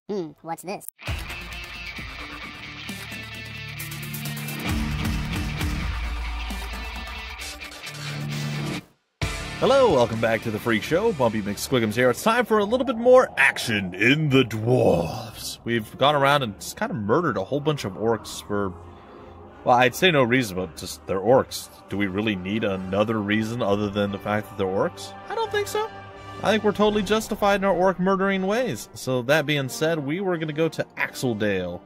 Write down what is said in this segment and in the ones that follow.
What's this? Hello, welcome back to the Freak Show. Bumpy McSquigums here. It's time for a little bit more action in the Dwarves. We've gone around and just kind of murdered a whole bunch of orcs for, well, I'd say no reason, but just they're orcs. Do we really need another reason other than the fact that they're orcs? I don't think so. I think we're totally justified in our orc murdering ways. So that being said, we were going to go to Axeldale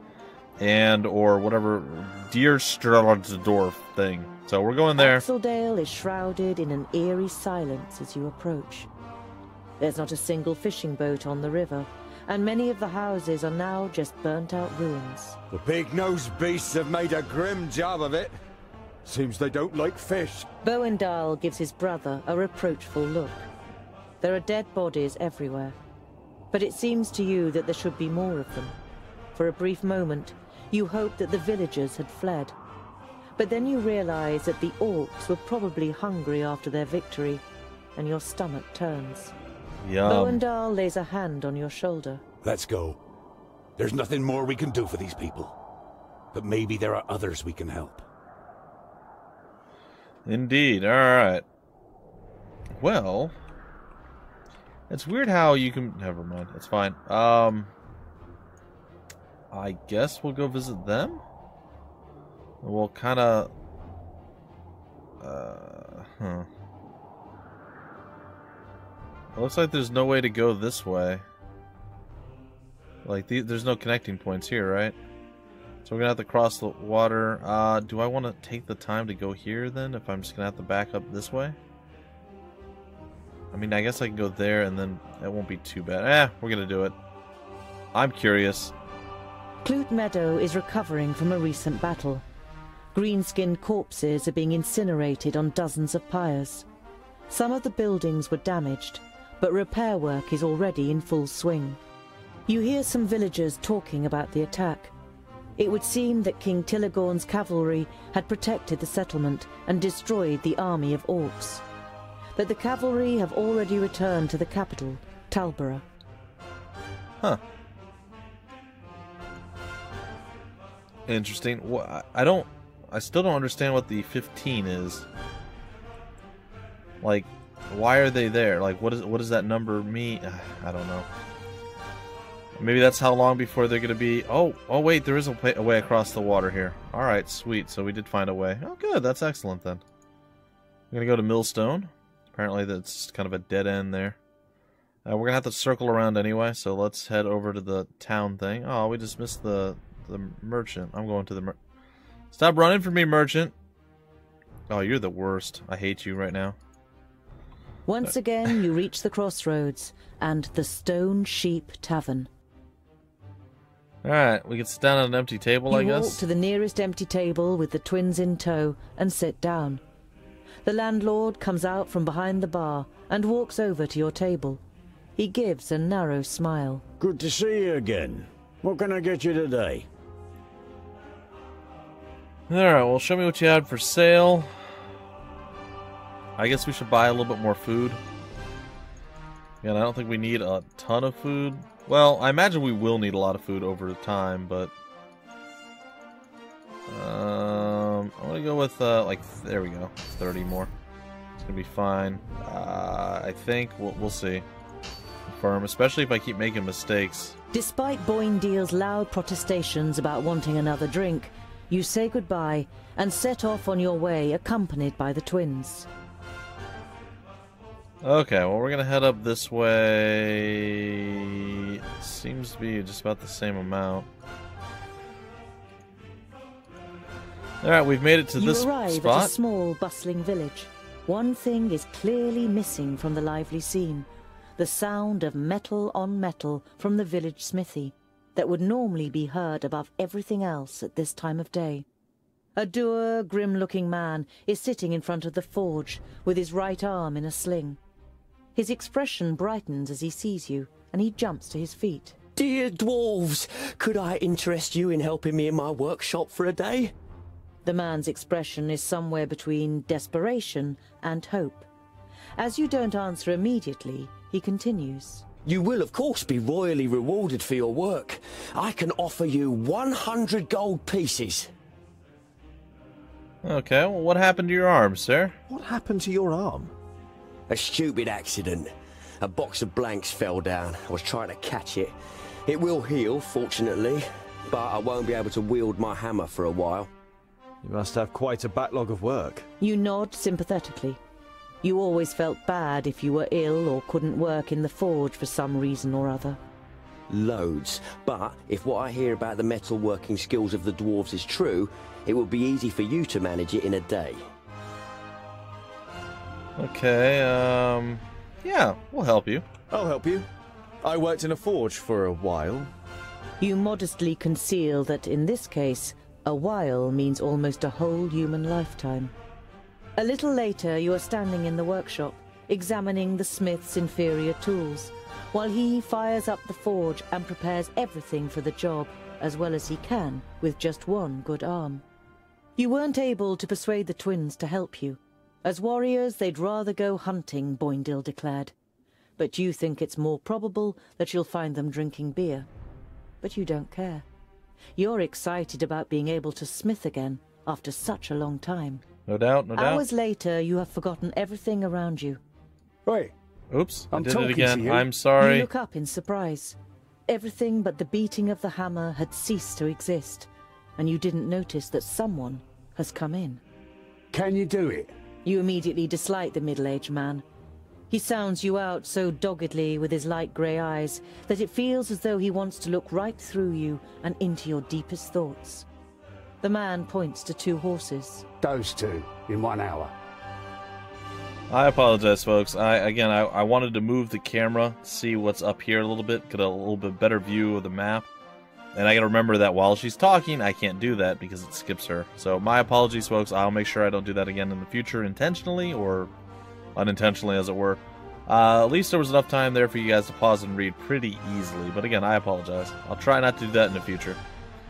or whatever Dierstradsdorf thing. So we're going there. Axeldale is shrouded in an eerie silence as you approach. There's not a single fishing boat on the river, and many of the houses are now just burnt-out ruins. The big-nosed beasts have made a grim job of it. Seems they don't like fish. Boendal gives his brother a reproachful look. There are dead bodies everywhere, but it seems to you that there should be more of them. For a brief moment, you hoped that the villagers had fled. But then you realize that the orcs were probably hungry after their victory, and your stomach turns. Yum. Boendal lays a hand on your shoulder. Let's go. There's nothing more we can do for these people. But maybe there are others we can help. Indeed. Alright. Well, it's weird how you can... Never mind. It's fine. I guess we'll go visit them? We'll kind of... It looks like there's no way to go this way. Like, there's no connecting points here, right? So we're gonna have to cross the water. Do I want to take the time to go here, then, if I'm just gonna have to back up this way? I mean, I guess I can go there, and then it won't be too bad. We're gonna do it. I'm curious. Clute Meadow is recovering from a recent battle. Green-skinned corpses are being incinerated on dozens of pyres. Some of the buildings were damaged, but repair work is already in full swing. You hear some villagers talking about the attack. It would seem that King Tilligorn's cavalry had protected the settlement and destroyed the army of orcs. But the cavalry have already returned to the capital, Talborough. Huh. Interesting. I still don't understand what the 15 is. Like, why are they there? Like, what does that number mean? I don't know. Maybe that's how long before they're gonna be... Oh, wait, there is a way across the water here. Alright, sweet. So we did find a way. Oh, good. That's excellent, then. We're gonna go to Millstone. Apparently that's kind of a dead end there. We're gonna have to circle around anyway, so let's head over to the town thing. Oh, we just missed the merchant. I'm going to the Stop running from me, merchant. Oh, you're the worst. I hate you right now. Once again, you reach the crossroads and the Stone Sheep Tavern. Alright, we can sit down at an empty table, I guess. You walk to the nearest empty table with the twins in tow and sit down. The landlord comes out from behind the bar and walks over to your table. He gives a narrow smile. Good to see you again. What can I get you today? Alright, well, show me what you had for sale. I guess we should buy a little bit more food. Again, I don't think we need a ton of food. Well, I imagine we will need a lot of food over time, but... I'm gonna go with, there we go, 30 more. It's gonna be fine. I think, we'll see. Confirm, especially if I keep making mistakes. Despite Boendal's loud protestations about wanting another drink, you say goodbye and set off on your way, accompanied by the twins. Okay, well, we're gonna head up this way. Seems to be just about the same amount. Alright, we've made it to this spot. You arrive at a small, bustling village. One thing is clearly missing from the lively scene. The sound of metal on metal from the village smithy that would normally be heard above everything else at this time of day. A dour, grim-looking man is sitting in front of the forge with his right arm in a sling. His expression brightens as he sees you, and he jumps to his feet. Dear Dwarves, could I interest you in helping me in my workshop for a day? The man's expression is somewhere between desperation and hope. As you don't answer immediately, he continues. You will, of course, be royally rewarded for your work. I can offer you 100 gold pieces. Okay, well, what happened to your arm, sir? What happened to your arm? A stupid accident. A box of blanks fell down. I was trying to catch it. It will heal, fortunately, but I won't be able to wield my hammer for a while. You must have quite a backlog of work. You nod sympathetically. You always felt bad if you were ill or couldn't work in the forge for some reason or other. Loads. But if what I hear about the metalworking skills of the dwarves is true, it will be easy for you to manage it in a day. Okay, yeah, we'll help you. I'll help you. I worked in a forge for a while. You modestly conceal that in this case, a while means almost a whole human lifetime. A little later, you are standing in the workshop, examining the smith's inferior tools, while he fires up the forge and prepares everything for the job, as well as he can, with just one good arm. You weren't able to persuade the twins to help you. As warriors, they'd rather go hunting, Boindil declared. But you think it's more probable that you'll find them drinking beer. But you don't care. You're excited about being able to smith again after such a long time. No doubt, no doubt. Hours later, you have forgotten everything around you. Wait. Oops, I I'm did it talking again. to you. I'm sorry. You look up in surprise. Everything but the beating of the hammer had ceased to exist, and you didn't notice that someone has come in. Can you do it? You immediately dislike the middle-aged man. He sounds you out so doggedly with his light grey eyes that it feels as though he wants to look right through you and into your deepest thoughts. The man points to two horses. Those two, in 1 hour. I apologize, folks. I wanted to move the camera, see what's up here a little bit, get a little bit better view of the map. And I gotta remember that while she's talking, I can't do that because it skips her. So my apologies, folks. I'll make sure I don't do that again in the future, intentionally or unintentionally, as it were. At least there was enough time there for you guys to pause and read pretty easily. But again, I apologize. I'll try not to do that in the future.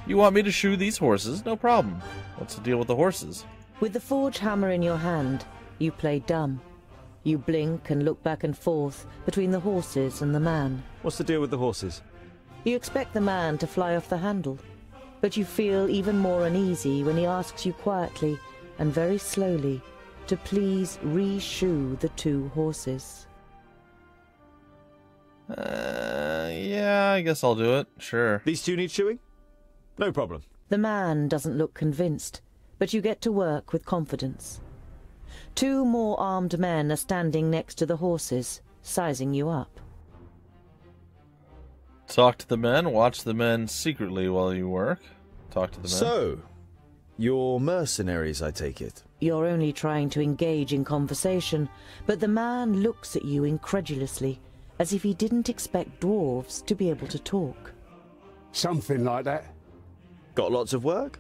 You want me to shoe these horses? No problem. What's the deal with the horses? With the forge hammer in your hand, you play dumb. You blink and look back and forth between the horses and the man. What's the deal with the horses? You expect the man to fly off the handle, but you feel even more uneasy when he asks you quietly and very slowly to please re-shoe the two horses. Yeah, I guess I'll do it. Sure. These two need shoeing? No problem. The man doesn't look convinced, but you get to work with confidence. Two more armed men are standing next to the horses, sizing you up. Talk to the men, watch the men secretly while you work. Talk to the men. So, you're mercenaries, I take it? You're only trying to engage in conversation, but the man looks at you incredulously, as if he didn't expect dwarves to be able to talk. Something like that. Got lots of work?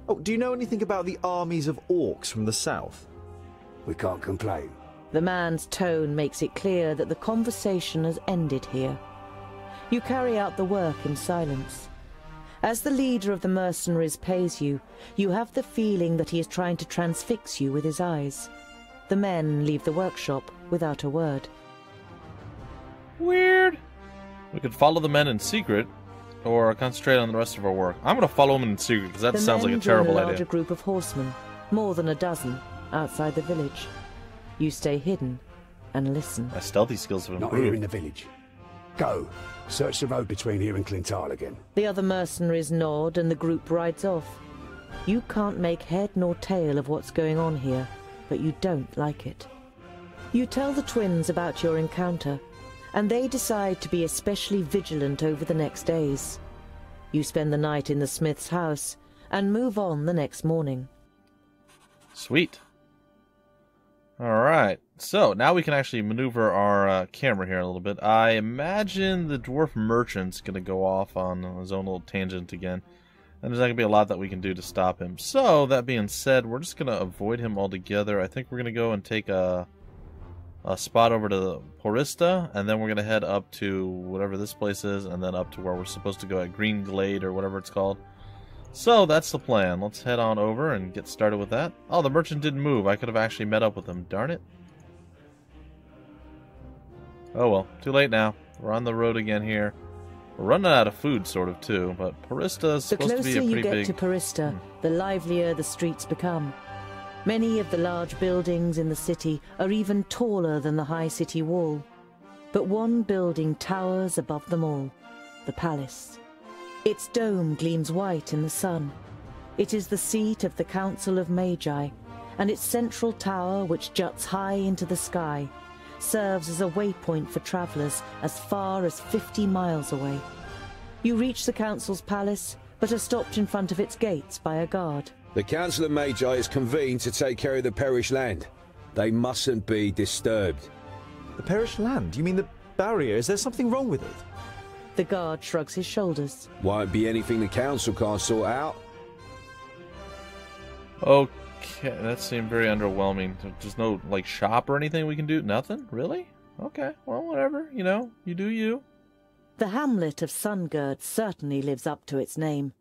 Oh, do you know anything about the armies of orcs from the south? We can't complain. The man's tone makes it clear that the conversation has ended here. You carry out the work in silence. As the leader of the mercenaries pays you, you have the feeling that he is trying to transfix you with his eyes. The men leave the workshop without a word. Weird. We could follow the men in secret, or concentrate on the rest of our work. I'm going to follow them in secret, because that sounds like a terrible The men join a larger idea. group of horsemen, more than a dozen, outside the village. You stay hidden and listen. My stealthy skills have Not here in improved. the village. Go. Search the road between here and Clintal again. The other mercenaries nod and the group rides off. You can't make head nor tail of what's going on here, but you don't like it. You tell the twins about your encounter, and they decide to be especially vigilant over the next days. You spend the night in the smith's house and move on the next morning. Sweet. Alright, so now we can actually maneuver our camera here a little bit. I imagine the dwarf merchant's going to go off on his own little tangent again. And there's not going to be a lot that we can do to stop him. So, that being said, we're just going to avoid him altogether. I think we're going to go and take a spot over to the Porista, and then we're going to head up to whatever this place is, and then up to where we're supposed to go at Green Glade, or whatever it's called. So, that's the plan. Let's head on over and get started with that. Oh, the merchant didn't move. I could have actually met up with him. Darn it. Oh well, too late now. We're on the road again here. We're running out of food, sort of, too, but Parista is supposed to be a pretty big... The closer you get to Parista, the livelier the streets become. Many of the large buildings in the city are even taller than the high city wall. But one building towers above them all, the palace. Its dome gleams white in the sun. It is the seat of the Council of Magi, and its central tower, which juts high into the sky, serves as a waypoint for travellers as far as 50 miles away. You reach the Council's palace, but are stopped in front of its gates by a guard. The Council of Magi is convened to take care of the perished land. They mustn't be disturbed. The perished land? You mean the barrier? Is there something wrong with it? The guard shrugs his shoulders. Won't be anything the Council can't sort out. Okay, that seemed very underwhelming. There's no, like, shop or anything we can do? Nothing? Really? Okay, well, whatever. You know, you do you. The hamlet of Sungird certainly lives up to its name.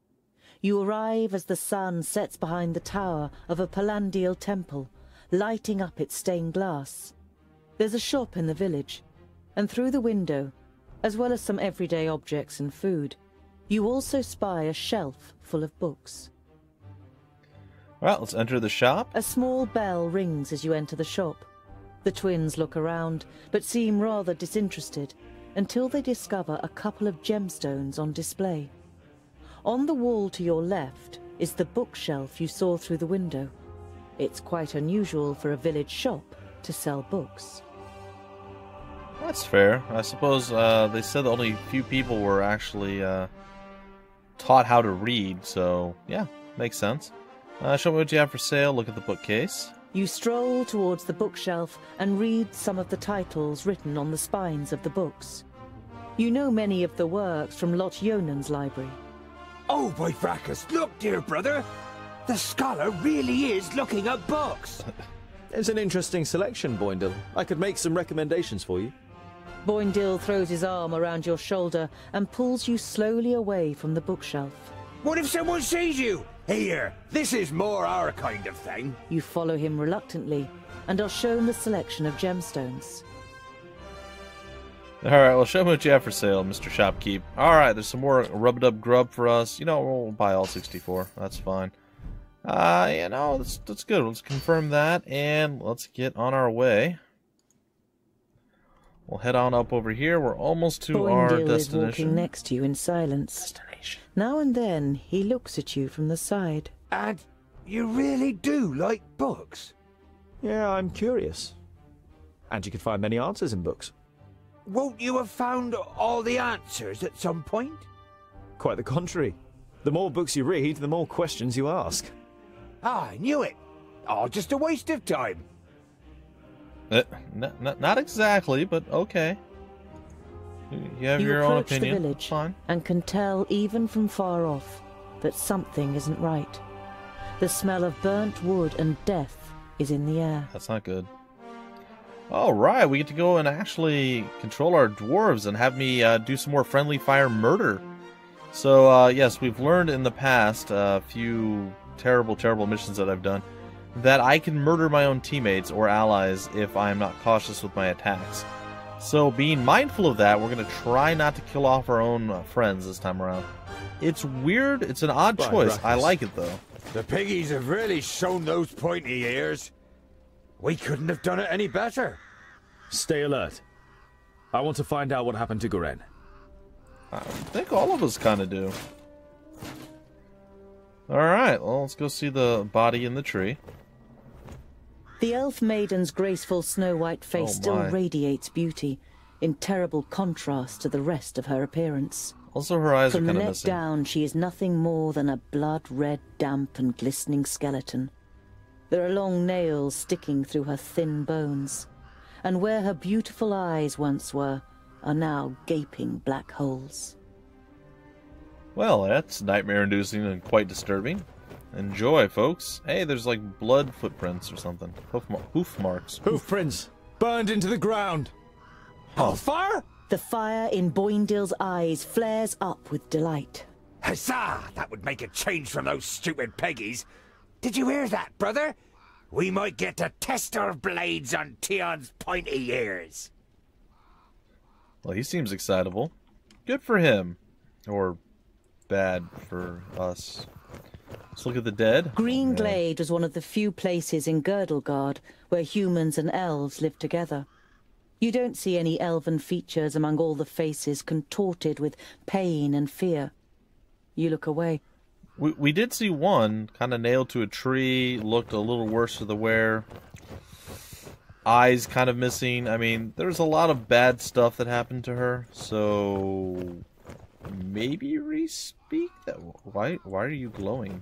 You arrive as the sun sets behind the tower of a Palandial temple, lighting up its stained glass. There's a shop in the village, and through the window, as well as some everyday objects and food, you also spy a shelf full of books. Well, let's enter the shop. A small bell rings as you enter the shop. The twins look around, but seem rather disinterested, until they discover a couple of gemstones on display. On the wall to your left is the bookshelf you saw through the window. It's quite unusual for a village shop to sell books. That's fair. I suppose they said only a few people were actually taught how to read, so yeah, makes sense. Show me what you have for sale. Look at the bookcase. You stroll towards the bookshelf and read some of the titles written on the spines of the books. You know many of the works from Lot Yonan's library. Oh, by fracas, look, dear brother! The scholar really is looking at books! It's an interesting selection, Boindle. I could make some recommendations for you. Boindle throws his arm around your shoulder and pulls you slowly away from the bookshelf. What if someone sees you? Here, this is more our kind of thing. You follow him reluctantly and are shown the selection of gemstones. Alright, well, show me what you have for sale, Mr. Shopkeep. Alright, there's some more rubbed-up grub for us. You know, we'll buy all 64. That's fine. You know, that's good. Let's confirm that, and let's get on our way. We'll head on up over here. We're almost to our destination. Boindle is walking next to you in silence. Now and then, he looks at you from the side. And you really do like books? Yeah, I'm curious. And you could find many answers in books. Won't you have found all the answers at some point? Quite the contrary. The more books you read, the more questions you ask. Ah, I knew it. Oh, just a waste of time. Not exactly, but okay. You have your own opinion. You approach the village Fine. and can tell even from far off that something isn't right. The smell of burnt wood and death is in the air. That's not good. All right, we get to go and actually control our dwarves and have me do some more friendly fire murder. So, yes, we've learned in the past a few terrible missions that I've done that I can murder my own teammates or allies if I'm not cautious with my attacks. So, being mindful of that, we're going to try not to kill off our own friends this time around. It's weird. It's an odd choice. I like it, though. The piggies have really shown those pointy ears. We couldn't have done it any better. Stay alert. I want to find out what happened to Garen. I think all of us kind of do. Alright, well, let's go see the body in the tree. The elf maiden's graceful snow-white face still radiates beauty, in terrible contrast to the rest of her appearance. Also, her eyes are kind of missing. From the neck down, she is nothing more than a blood-red, damp and glistening skeleton. There are long nails sticking through her thin bones, and where her beautiful eyes once were, are now gaping black holes. Well, that's nightmare-inducing and quite disturbing. Enjoy, folks. Hey, there's like blood footprints or something. Hoof marks. Hoof prints! Burned into the ground! Oh, fire? The fire in Boindle's eyes flares up with delight. Huzzah! That would make a change from those stupid peggies. Did you hear that, brother? We might get to test our blades on Tion's pointy ears. Well, he seems excitable. Good for him. Or bad for us. Let's look at the dead. Green Glade was one of the few places in Girdlegard where humans and elves lived together. You don't see any elven features among all the faces contorted with pain and fear. You look away. We did see one kind of nailed to a tree, looked a little worse for the wear. Eyes kind of missing. I mean, there's a lot of bad stuff that happened to her, so maybe re-speak that. Why are you glowing?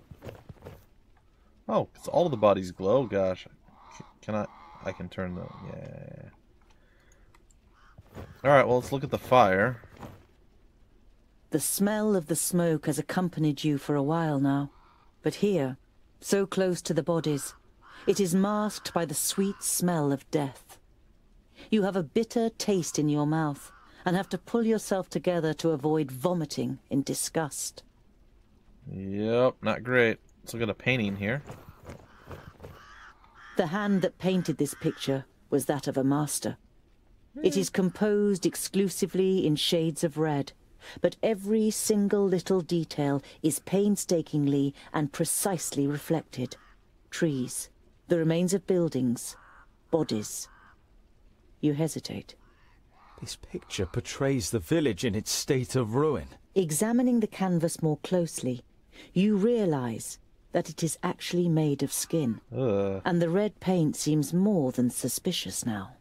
Oh, because all of the bodies glow. Gosh, can I can turn the yeah. All right, well, let's look at the fire. The smell of the smoke has accompanied you for a while now, but here, so close to the bodies, it is masked by the sweet smell of death. You have a bitter taste in your mouth and have to pull yourself together to avoid vomiting in disgust. Yep, not great. Let's look at a painting here. The hand that painted this picture was that of a master. It is composed exclusively in shades of red, but every single little detail is painstakingly and precisely reflected. Trees, the remains of buildings, bodies. You hesitate. This picture portrays the village in its state of ruin. Examining the canvas more closely, you realize that it is actually made of skin. And the red paint seems more than suspicious now.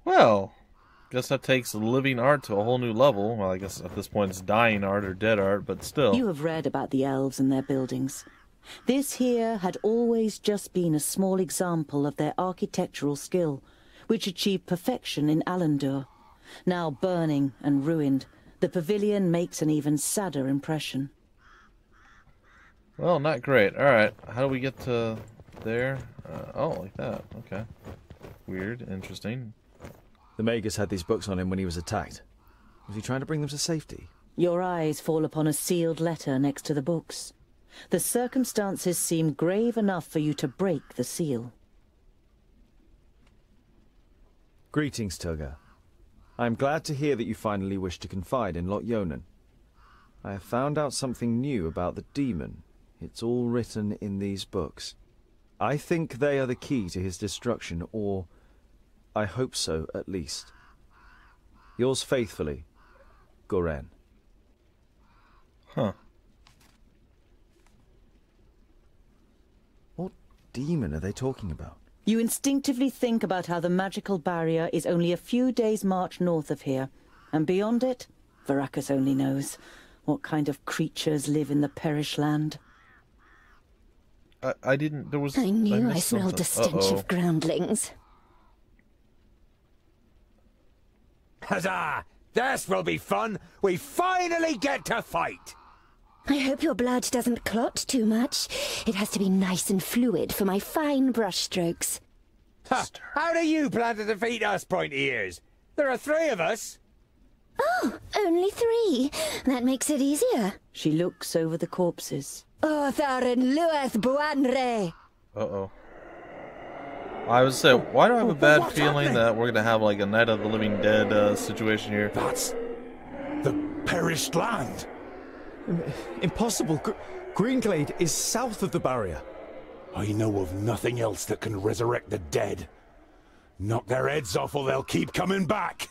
Well, guess that takes living art to a whole new level. Well, I guess at this point it's dying art or dead art, but still. You have read about the elves and their buildings. This here had always just been a small example of their architectural skill, which achieved perfection in Alandur. Now burning and ruined, the pavilion makes an even sadder impression. Well, not great. Alright, how do we get to there? Oh, like that. Okay. Weird. Interesting. The Magus had these books on him when he was attacked. Was he trying to bring them to safety? Your eyes fall upon a sealed letter next to the books. The circumstances seem grave enough for you to break the seal. Greetings, Tugger. I am glad to hear that you finally wish to confide in Lot Yonan. I have found out something new about the demon. It's all written in these books. I think they are the key to his destruction, or I hope so, at least. Yours faithfully, Goren. Huh. What demon are they talking about? You instinctively think about how the magical barrier is only a few days' march north of here, and beyond it, Varakas only knows what kind of creatures live in the Perish Land. I didn't. There was. I knew I something. smelled a stench of groundlings. Huzzah! This will be fun! We finally get to fight! I hope your blood doesn't clot too much. It has to be nice and fluid for my fine brushstrokes. Ha! How do you plan to defeat us, pointy ears? There are 3 of us! Oh, only 3. That makes it easier. She looks over the corpses. Otharin Lueth Buanre! Uh-oh. I would say, why do I have a bad feeling that we're gonna have like a Night of the Living Dead situation here? That's the perished land. Impossible. Greenglade is south of the barrier. I know of nothing else that can resurrect the dead. Knock their heads off or they'll keep coming back.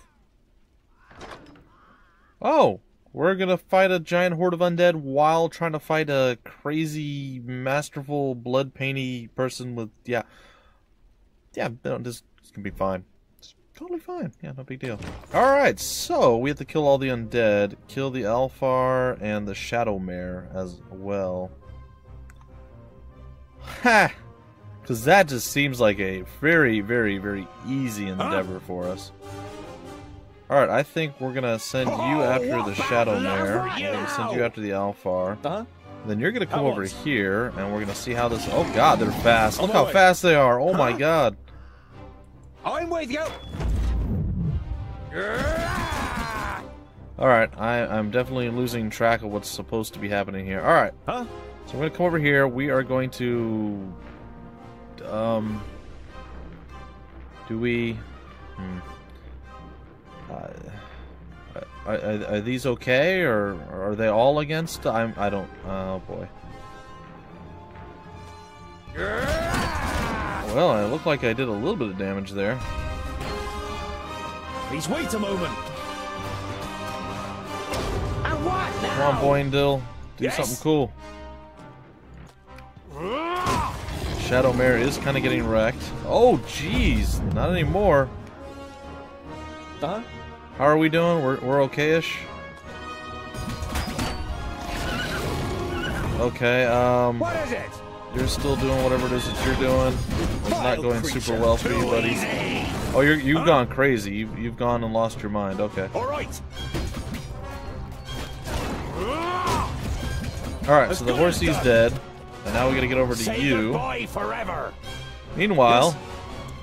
Oh, we're gonna fight a giant horde of undead while trying to fight a crazy, masterful, blood-painty person with, yeah, no, this can be fine. It's totally fine. Yeah, no big deal. Alright, so we have to kill all the undead, kill the Alfar and the Shadow Mare as well. Ha! Because that just seems like a very, very, very easy endeavor for us. Alright, I think we're gonna send you after the Shadow Mare. We're gonna send you after the Alfar. Then you're gonna come over here, and we're gonna see how this... Oh god, they're fast. Look how fast they are. Oh my god. I'm with you! Alright, I'm definitely losing track of what's supposed to be happening here. Alright. So we're gonna come over here. We are going to... Do we... Are these okay, or are they all against? I don't. Oh boy. Well, it looked like I did a little bit of damage there. Please wait a moment. And what now? Come on, Boyndil. Do something cool. Shadowmare is kind of getting wrecked. Oh, jeez. Not anymore. Uh-huh. How are we doing? We're okay-ish? Okay, What is it? you're still doing whatever it is that you're doing. It's not going super well for you, buddy. Oh, you've gone crazy. You've gone and lost your mind. Okay. All right. Alright, so the horsey's dead. And now we gotta get over to Say you. goodbye forever. Meanwhile,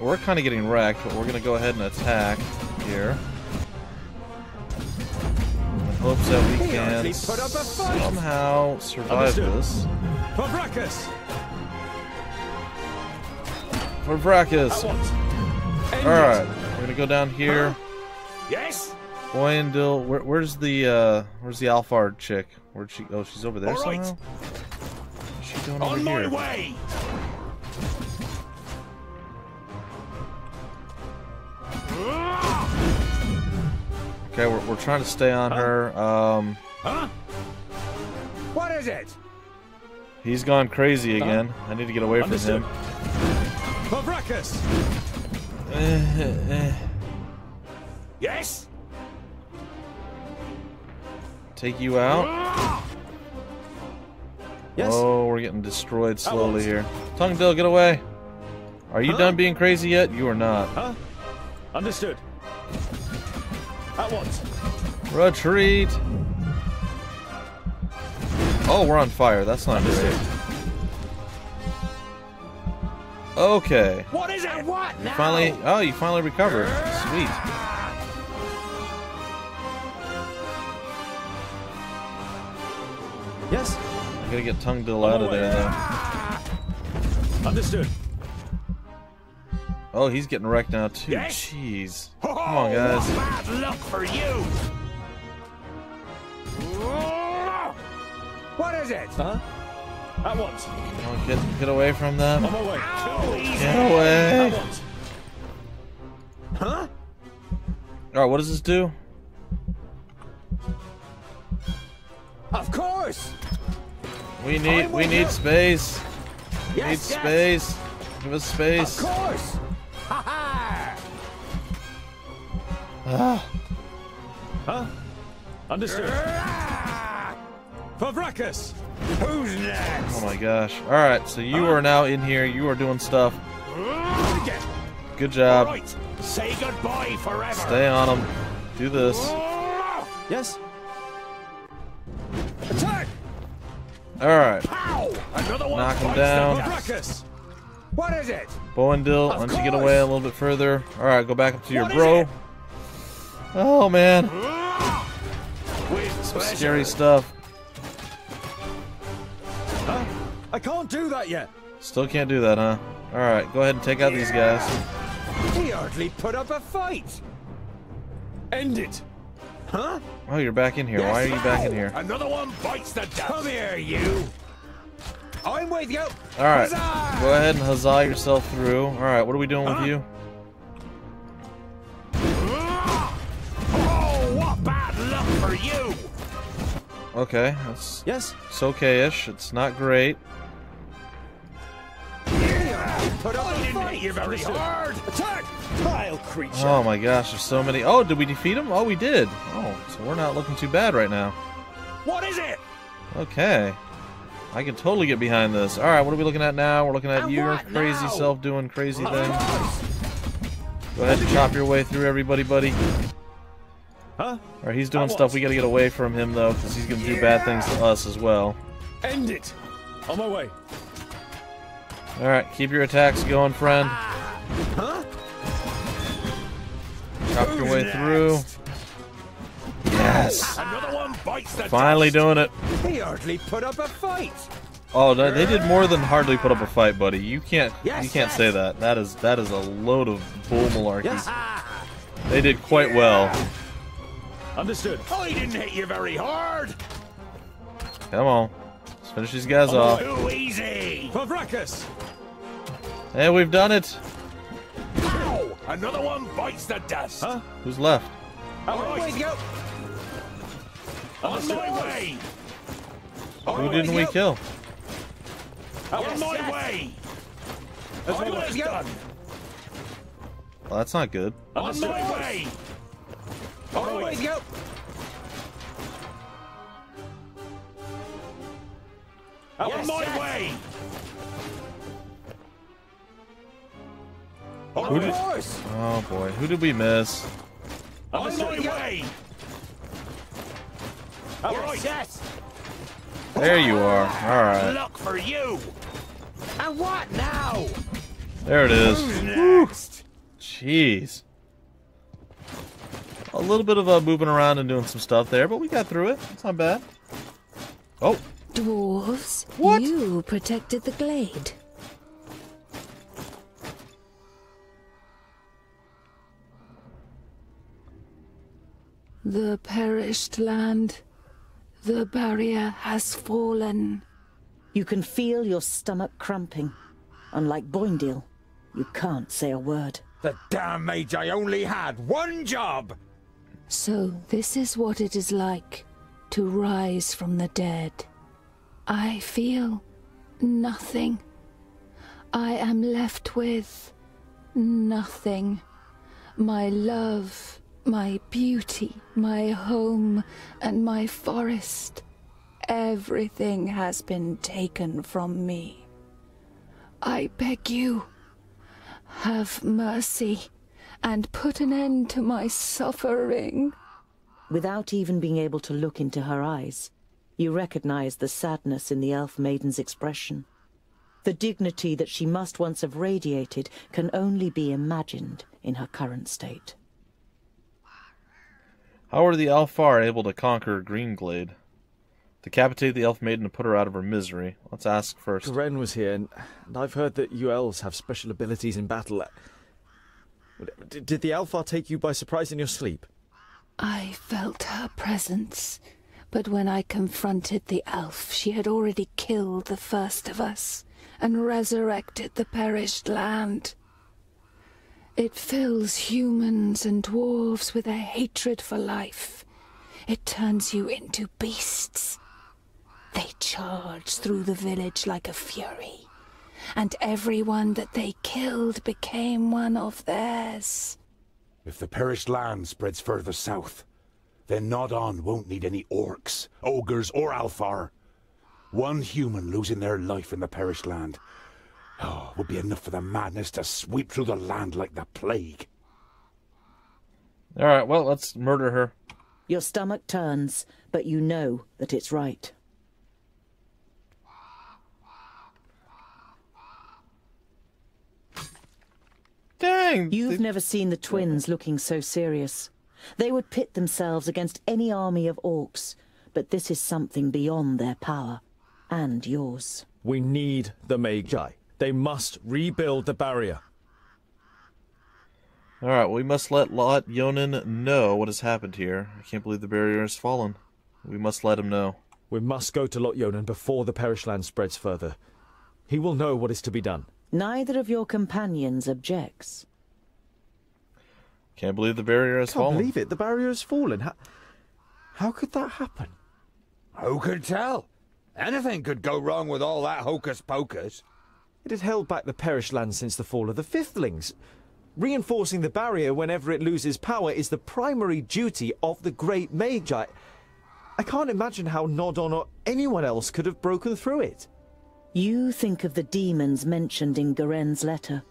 we're kind of getting wrecked, but we're gonna go ahead and attack here. In hopes that we can somehow survive this. For Brachus! For Brachus! Alright, we're gonna go down here. Yes. Boyndil, where's the Alphard chick? Where'd she? Oh, she's over there somehow. What's she doing over On here? my way. Okay, we're trying to stay on her. Huh? What is it? He's gone crazy again. I need to get away from him. For Brachus! Yes. Take you out. Yes. Oh, we're getting destroyed slowly here. Tungdil, get away. Are you done being crazy yet? You are not. Huh? Understood. At once. Retreat. Oh, we're on fire. That's not great. Okay. What is it? What now? Finally. Oh, you finally recovered. Sweet. Yes. I gotta get Tungdil out of there though. Understood. Oh, he's getting wrecked now too. Yes. Jeez. Oh, Come on, guys. what bad luck for you. What is it? Huh? At once. Come on, get away from them. On my way. Get away. At once. Huh? Alright, what does this do? Of course. We need space. We need Yes, space. Give us space. Of course. Ha ha. Ah. Huh? Understood. For Brachus! Who's next? Oh my gosh. Alright, so you are now in here. You are doing stuff. Good job. Right. Say goodbye forever. Stay on them. Do this. Yes. Attack! Alright. Pow! Another one. Knock him bites down. the For dust. Brachus! What is it? Boyndil, why Of don't you get course. away a little bit further? Alright, go back up to your What is bro. it? Oh man. With Some pleasure. scary stuff. Huh? I can't do that yet. Still can't do that, huh? Alright, go ahead and take out these guys. He hardly put up a fight. End it. Huh? Oh, you're back in here. Why are you back in here? Another one bites the dust. Come here, you. I'm with you. Alright, Huzzah! go ahead and huzzah yourself through. Alright, what are we doing with you? Oh, what bad luck for you. Okay, that's Yes. it's okay-ish. It's not great. Put up a fight. You're very hard. Attack! Vile creature! Oh my gosh, there's so many. Oh, did we defeat him? Oh, we did. Oh, so we're not looking too bad right now. What is it? Okay. I can totally get behind this. Alright, what are we looking at now? We're looking at And your what crazy now? self doing crazy Of things. course. Go ahead and chop your way through everybody, buddy. Huh? Alright, he's doing stuff. We gotta get away from him, though, because he's gonna do bad things to us as well. End it! On my way. Alright, keep your attacks going, friend. Huh? Chop your way through. Yes! Another one bites the Finally dust. doing it. He hardly put up a fight. Oh, no, they did more than hardly put up a fight, buddy. You can't Yes, say that. That is a load of bull malarkey. Yes. They did quite well. Understood. I didn't hit you very hard. Come on. Let's finish these guys off. Too easy. For Vracus! Hey, we've done it. Ow! Another one bites the dust. Huh? Who's left? All right. Go. On my way. Who didn't we kill? On my way. Almost done. Well, that's not good. On my way. Always go. On my way. Who did... Oh boy, who did we miss? On my way. All right. Yes. There you are. Alright. Luck for you. And what now? There it is. Next. Jeez. A little bit of moving around and doing some stuff there, but we got through it. It's not bad. Oh. Dwarves, What? you protected the glade. The perished land. The barrier has fallen. You can feel your stomach cramping. Unlike Boindale, you can't say a word. The damn Magi only had one job. So this is what it is like to rise from the dead. I feel nothing. I am left with nothing. My love, my beauty, my home, and my forest. Everything has been taken from me. I beg you, have mercy, and put an end to my suffering. Without even being able to look into her eyes, you recognize the sadness in the elf maiden's expression. The dignity that she must once have radiated can only be imagined in her current state. How were the Alfar able to conquer Greenglade? Decapitate the elf maiden and put her out of her misery. Let's ask first. Garen was here, and I've heard that you elves have special abilities in battle. Did the Alfar take you by surprise in your sleep? I felt her presence, but when I confronted the elf, she had already killed the first of us and resurrected the perished land. It fills humans and dwarves with a hatred for life. It turns you into beasts. They charged through the village like a fury, and everyone that they killed became one of theirs. If the perished land spreads further south, then Nodon won't need any orcs, ogres, or Alfar. One human losing their life in the perished land would be enough for the madness to sweep through the land like the plague. Alright, well, let's murder her. Your stomach turns, but you know that it's right. Dang! You've never seen the twins looking so serious. They would pit themselves against any army of orcs, but this is something beyond their power, and yours. We need the Magi. They must rebuild the barrier. Alright, we must let Lot Yonan know what has happened here. I can't believe the barrier has fallen. We must let him know. We must go to Lot Yonan before the perished land spreads further. He will know what is to be done. Neither of your companions objects. Can't believe the barrier has fallen. Can't believe it. The barrier has fallen. How could that happen? Who could tell? Anything could go wrong with all that hocus pocus. It had held back the perished land since the fall of the Fifthlings. Reinforcing the barrier whenever it loses power is the primary duty of the Great Magi. I can't imagine how Nodon or anyone else could have broken through it. You think of the demons mentioned in Garen's letter.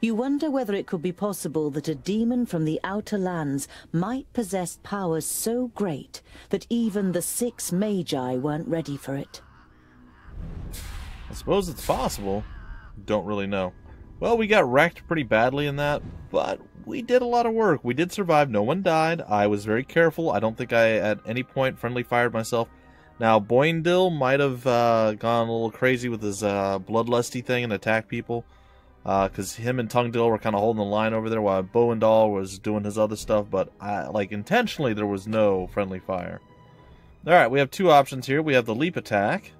You wonder whether it could be possible that a demon from the outer lands might possess powers so great that even the 6 Magi weren't ready for it. I suppose it's possible. Don't really know. Well, we got wrecked pretty badly in that, but we did a lot of work. We did survive. No one died. I was very careful. I don't think I, at any point, friendly fired myself. Now, Boindale might have gone a little crazy with his bloodlusty thing and attacked people. because him and Tungdil were kind of holding the line over there while Boendal was doing his other stuff, but like intentionally there was no friendly fire. Alright, we have two options here. We have the leap attack,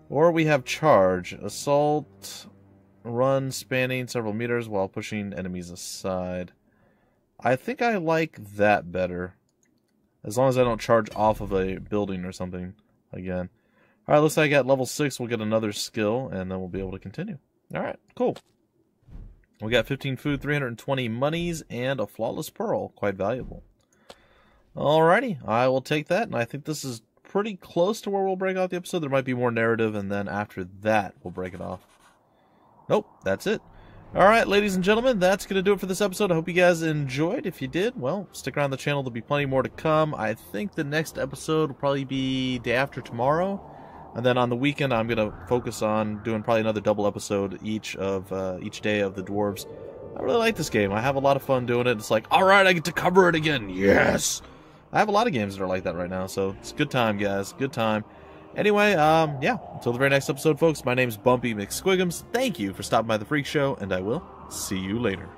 or we have charge. Assault, run spanning several meters while pushing enemies aside. I think I like that better, as long as I don't charge off of a building or something again. Alright, looks like at level 6 we'll get another skill, and then we'll be able to continue. Alright, cool. We got 15 food, 320 monies, and a flawless pearl. Quite valuable. Alrighty, I will take that, and I think this is pretty close to where we'll break off the episode. There might be more narrative, and then after that, we'll break it off. Nope, that's it. Alright, ladies and gentlemen, that's going to do it for this episode. I hope you guys enjoyed. If you did, well, stick around the channel. There'll be plenty more to come. I think the next episode will probably be day after tomorrow. And then on the weekend, I'm going to focus on doing probably another double episode each day of the Dwarves. I really like this game. I have a lot of fun doing it. It's like, alright, I get to cover it again. Yes! I have a lot of games that are like that right now, so it's a good time, guys. Good time. Anyway, yeah, until the very next episode, folks, my name's Bumpy McSquigums. Thank you for stopping by the Freak Show, and I will see you later.